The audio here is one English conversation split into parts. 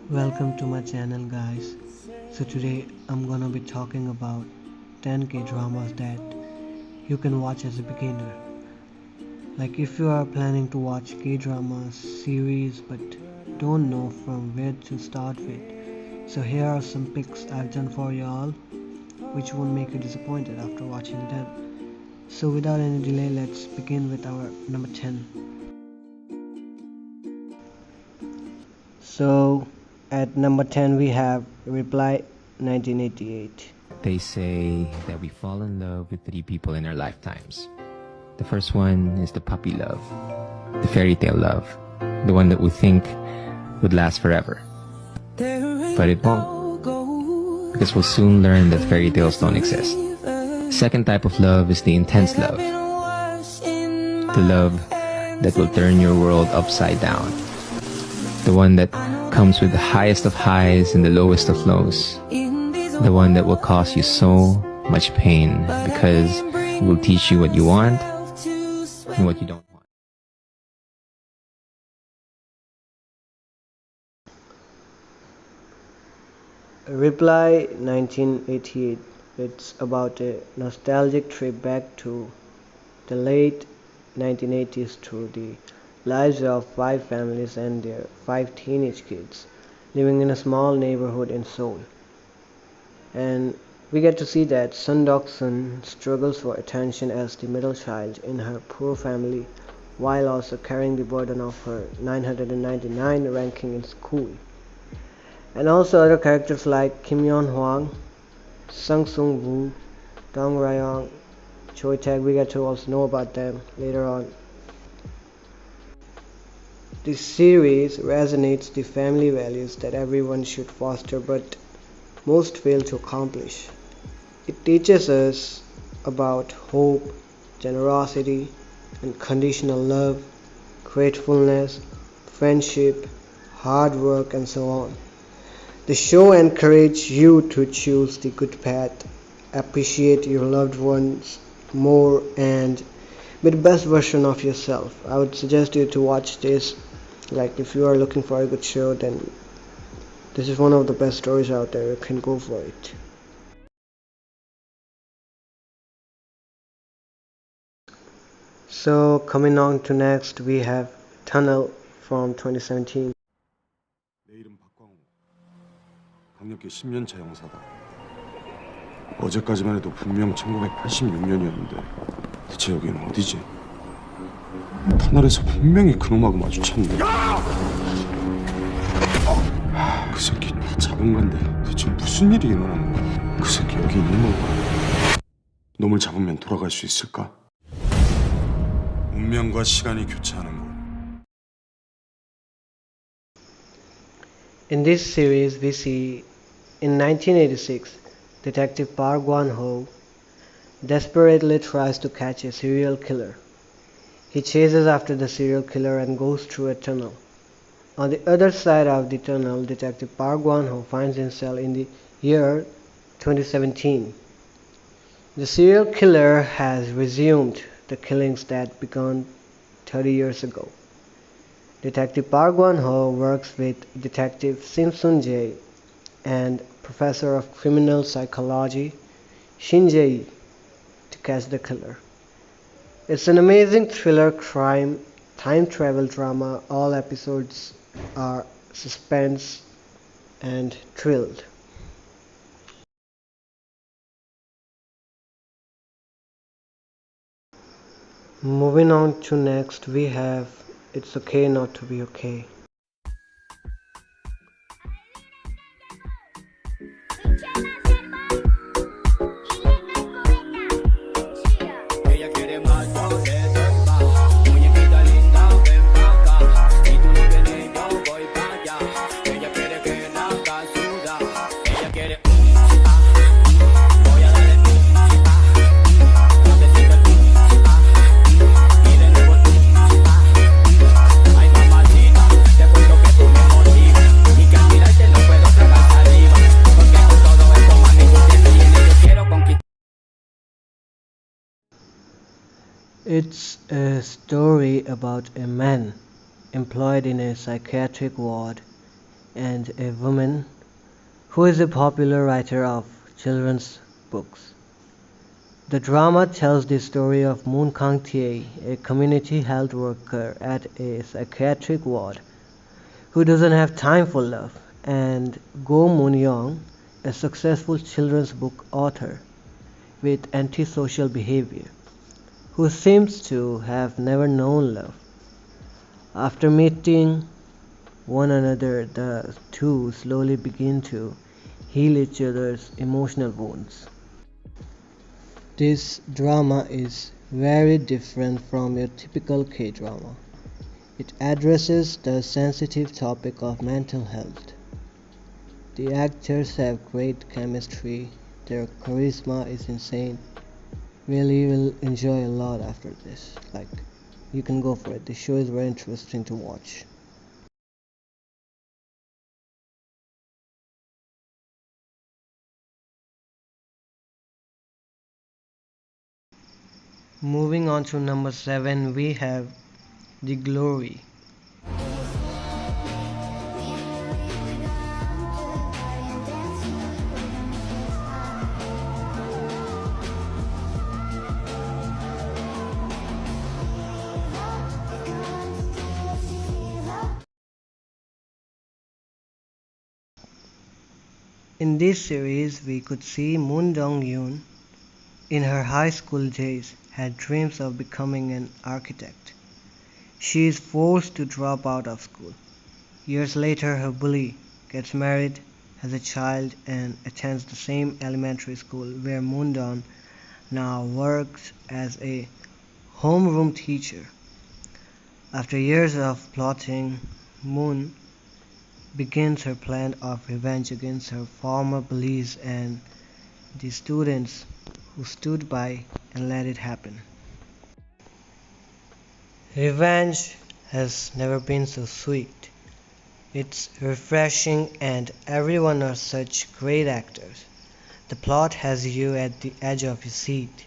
Welcome to my channel, guys. So today I'm gonna be talking about 10 dramas that you can watch as a beginner. Like if you are planning to watch K-dramas series but don't know from where to start with. So here are some picks I've done for y'all which won't make you disappointed after watching them. So without any delay, let's begin with our number 10. So at number 10 we have Reply 1988. They say that we fall in love with three people in our lifetimes. The first one is the puppy love, the fairy tale love, the one that we think would last forever. But it won't, because we'll soon learn that fairy tales don't exist. The second type of love is the intense love, the love that will turn your world upside down, the one that comes with the highest of highs and the lowest of lows, the one that will cause you so much pain because it will teach you what you want and what you don't want. Reply 1988. It's about a nostalgic trip back to the late 1980s through the lives of five families and their five teenage kids living in a small neighborhood in Seoul. And we get to see that Sun Dok-sun struggles for attention as the middle child in her poor family while also carrying the burden of her 999 ranking in school. And also other characters like Kim Yeon-hwang, Sung Sung-woo, Dong Ryong, Choi Taek, we get to also know about them later on. This series resonates the family values that everyone should foster but most fail to accomplish. It teaches us about hope, generosity, unconditional love, gratefulness, friendship, hard work, and so on. The show encourages you to choose the good path, appreciate your loved ones more, and be the best version of yourself. I would suggest you to watch this. Like if you are looking for a good show, then this is one of the best stories out there. You can go for it. So coming on to next, we have Tunnel from 2017. 내 이름 박광호. 강력계 10년차 형사다. 어제까지만 해도 분명 1986년이었는데 대체 여기는 어디지? 터널에서 분명히 그놈하고 마주쳤는데 그 새끼 다 잡은 건데 대체 무슨 일이 일어나는 거야? 그 새끼 여기 있는 건가? 놈을 잡으면 돌아갈 수 있을까? 운명과 시간이 교차하는군. In this series, we see in 1986, Detective Park Gwan-ho desperately tries to catch a serial killer. He chases after the serial killer and goes through a tunnel. On the other side of the tunnel, Detective Park Gwan-ho finds himself in the year 2017. The serial killer has resumed the killings that began 30 years ago. Detective Park Gwan-ho works with Detective Sim Sun-jae and Professor of Criminal Psychology Shin Jae to catch the killer. It's an amazing thriller crime time travel drama. All episodes are suspense and thrilled. Moving on to next, we have It's Okay Not to Be Okay. Ella quiere más, yo le doy más. Muñequita linda, ven pa' acá. Si tú no vienes, yo voy pa' allá. Ella quiere que la haga sudar. Ella quiere voy a darle suavecito y de nuevo ay mamacita, te cuento que tú me motivas y que al mirarte no puedo tragar saliva. Porque con todo esto, mami, tú tienes y en ello quiero conquistar. It's a story about a man employed in a psychiatric ward and a woman who is a popular writer of children's books. The drama tells the story of Moon Kang Thier, a community health worker at a psychiatric ward who doesn't have time for love, and Go Moon Young, a successful children's book author with antisocial behavior, who seems to have never known love. After meeting one another, the two slowly begin to heal each other's emotional wounds. This drama is very different from your typical K-drama. It addresses the sensitive topic of mental health. The actors have great chemistry, their charisma is insane. Really, you will enjoy a lot after this. Like, you can go for it. The show is very interesting to watch. Moving on to number 7, we have The Glory. In this series, we could see Moon Dong-yoon in her high school days had dreams of becoming an architect. She is forced to drop out of school. Years later, her bully gets married, has a child, and attends the same elementary school where Moondon now works as a homeroom teacher. After years of plotting, Moon begins her plan of revenge against her former bullies and the students who stood by and let it happen. Revenge has never been so sweet. It's refreshing and everyone are such great actors. The plot has you at the edge of your seat,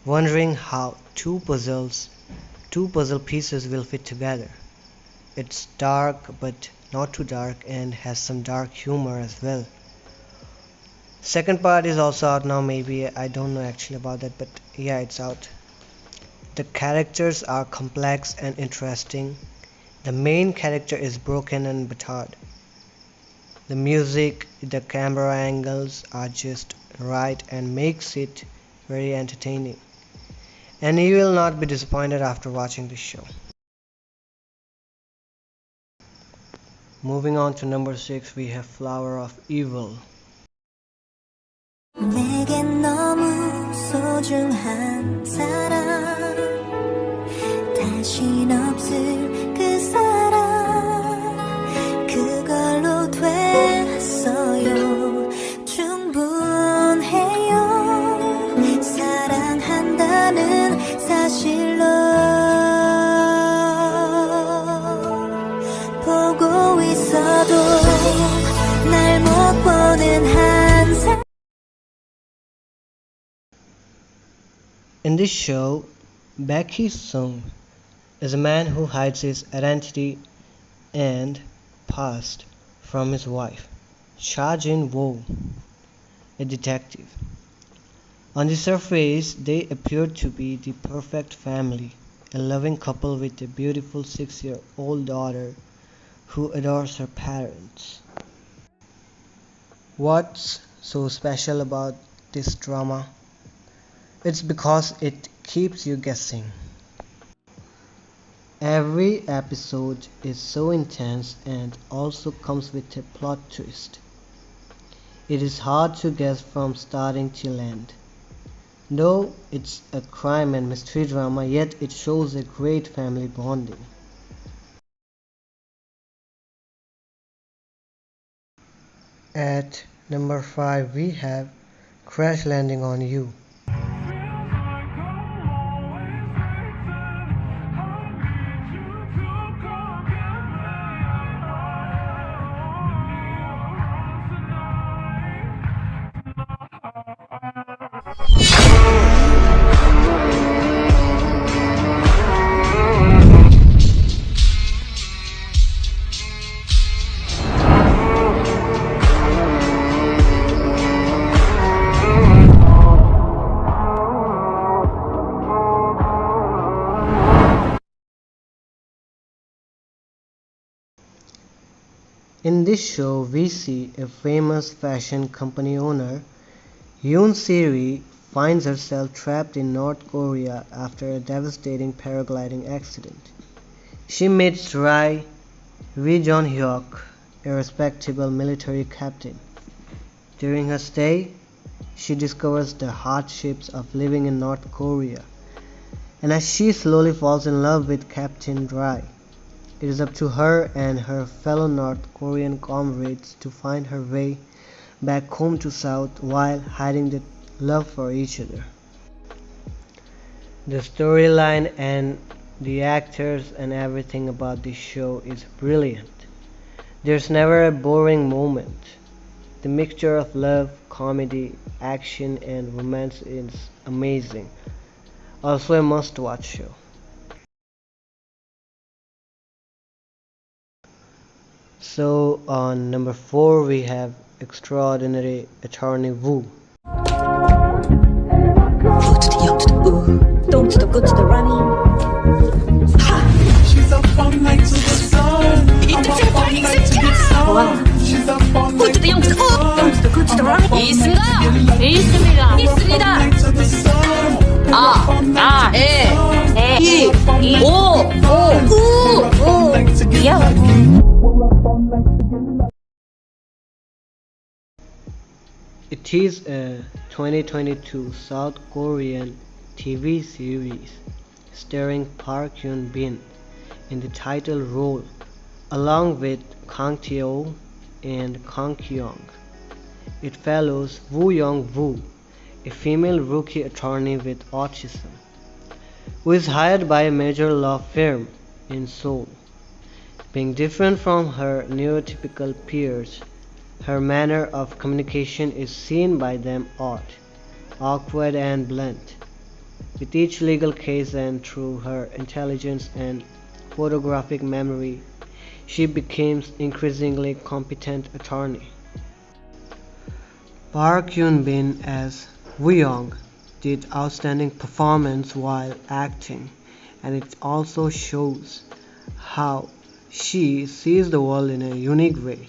wondering how two puzzle pieces will fit together. It's dark but not too dark and has some dark humor as well. Second part is also out now, maybe. I don't know actually about that, but yeah, it's out. The characters are complex and interesting. The main character is broken and battered. The music, the camera angles are just right and makes it very entertaining. And you will not be disappointed after watching this show. Moving on to number 6, we have Flower of Evil. 내겐 너무 소중한 사람 다신 없을 그 사람 그걸로 됐어요 충분해요 사랑한다는 사실로 보고 있어도 날 못 보는 한 사람 In this show, Baek Sung is a man who hides his identity and past from his wife, Cha Jin-woo, a detective. On the surface, they appear to be the perfect family, a loving couple with a beautiful 6-year-old daughter who adores her parents. What's so special about this drama? It's because it keeps you guessing. Every episode is so intense and also comes with a plot twist. It is hard to guess from starting till end. Though it's a crime and mystery drama, yet it shows a great family bonding. At number 5, we have Crash Landing on You. In this show, we see a famous fashion company owner, Yoon Siri, finds herself trapped in North Korea after a devastating paragliding accident. She meets Rai Ri-jeon-hyuk, a respectable military captain. During her stay, she discovers the hardships of living in North Korea, and as she slowly falls in love with Captain Rai, it is up to her and her fellow North Korean comrades to find her way back home to South while hiding the love for each other. The storyline and the actors and everything about this show is brilliant. There's never a boring moment. The mixture of love, comedy, action, and romance is amazing. Also a must-watch show. So on number 4 we have Extraordinary Attorney Woo. Go to the young to the ooh, don't to the good to the running. She's up all night to the sun. I'm up all night to get some. She's up all Go night to the young to the ooh, don't to the good to the running. 있습니다. 있습니다. 있습니다. to the sun. 아, 예, 이, 오, 우, 야. It is a 2022 South Korean TV series starring Park Hyun-bin in the title role along with Kang Tae-oh and Kang Kyung. It follows Woo Young-woo, a female rookie attorney with autism, who is hired by a major law firm in Seoul. Being different from her neurotypical peers, her manner of communication is seen by them odd, awkward and blunt. With each legal case and through her intelligence and photographic memory, she becomes increasingly competent attorney. Park Hyun-bin as Woo Young did outstanding performance while acting, and it also shows how she sees the world in a unique way.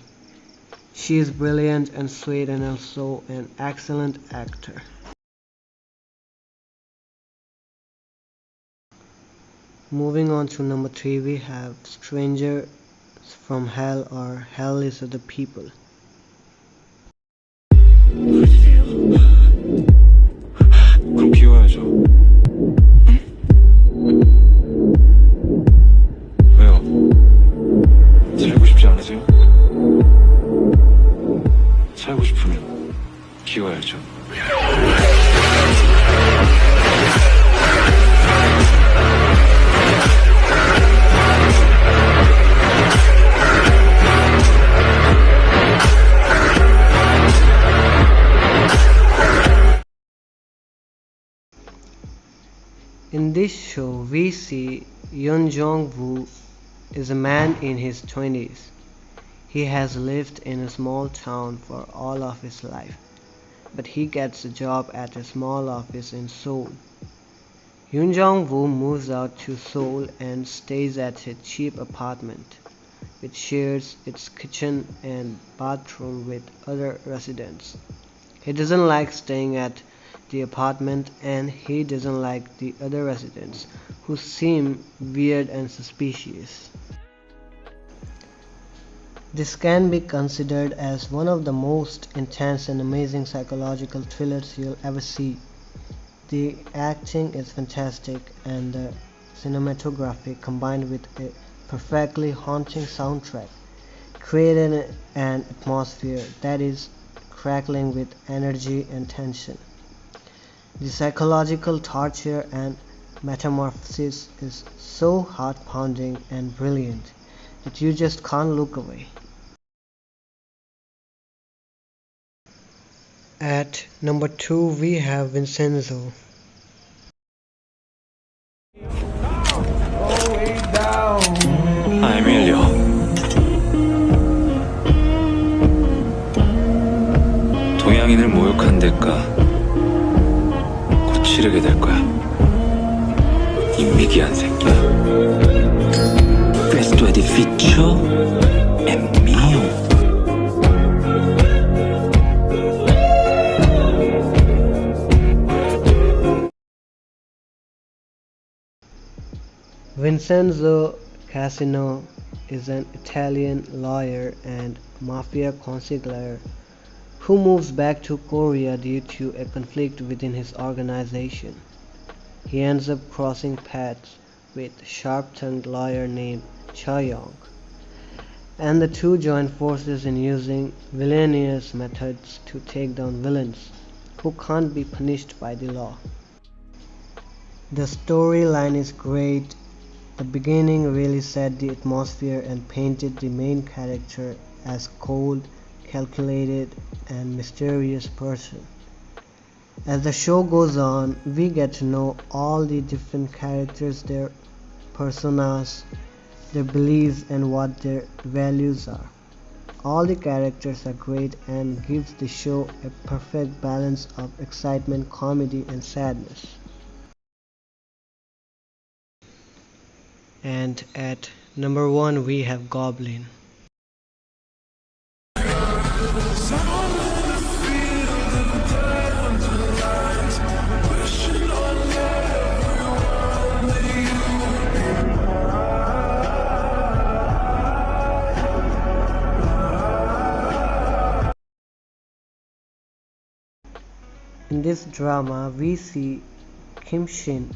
She is brilliant and sweet and also an excellent actor. Moving on to number 3 we have Strangers from Hell or Hell is Other People. 그럼 비워야죠. 왜요? 살고 싶지 않으세요? 살고 싶으면 비워야죠. In this show, we see Yoon Jong-woo is a man in his 20s. He has lived in a small town for all of his life, but he gets a job at a small office in Seoul. Yoon Jong-woo moves out to Seoul and stays at a cheap apartment, which shares its kitchen and bathroom with other residents. He doesn't like staying at the apartment and he doesn't like the other residents who seem weird and suspicious. This can be considered as one of the most intense and amazing psychological thrillers you'll ever see. The acting is fantastic and the cinematography combined with a perfectly haunting soundtrack created an atmosphere that is crackling with energy and tension. The psychological torture and metamorphosis is so heart-pounding and brilliant that you just can't look away. At number 2 we have Vincenzo. 아, 에밀리오. 동양인을 모욕한 대가 곧 치르게 될 거야. 이 미개한 새끼야. Questo edificio è mio. Vincenzo Casino is an Italian lawyer and mafia consigliere who moves back to Korea due to a conflict within his organization. He ends up crossing paths with a sharp-tongued lawyer named Cha-young, and the two join forces in using villainous methods to take down villains who can't be punished by the law. The storyline is great. The beginning really set the atmosphere and painted the main character as cold, calculated, and mysterious person. As the show goes on, we get to know all the different characters, their personas, their beliefs, and what their values are. All the characters are great and gives the show a perfect balance of excitement, comedy, and sadness. And at number 1 we have Goblin. In this drama, we see Kim Shin,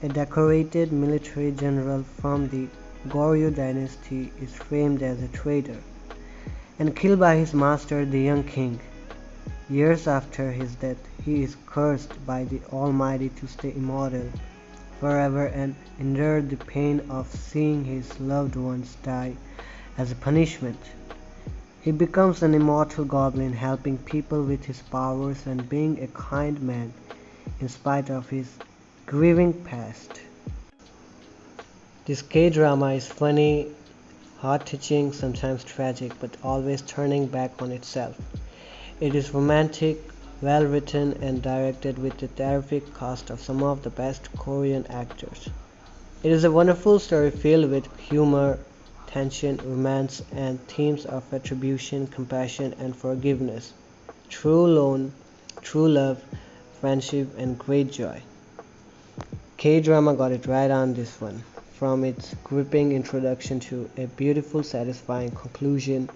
a decorated military general from the Goryeo dynasty, is framed as a traitor and killed by his master, the young king. Years after his death, he is cursed by the Almighty to stay immortal forever and endure the pain of seeing his loved ones die as a punishment. He becomes an immortal goblin, helping people with his powers and being a kind man in spite of his grieving past. This K-drama is funny, heart-touching, sometimes tragic, but always turning back on itself. It is romantic, well-written, and directed with a terrific cast of some of the best Korean actors. It is a wonderful story filled with humor, tension, romance, and themes of retribution, compassion, and forgiveness, true love, friendship, and great joy. K-drama got it right on this one, from its gripping introduction to a beautiful, satisfying conclusion.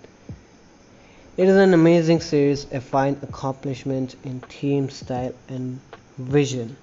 It is an amazing series, a fine accomplishment in theme, style, and vision.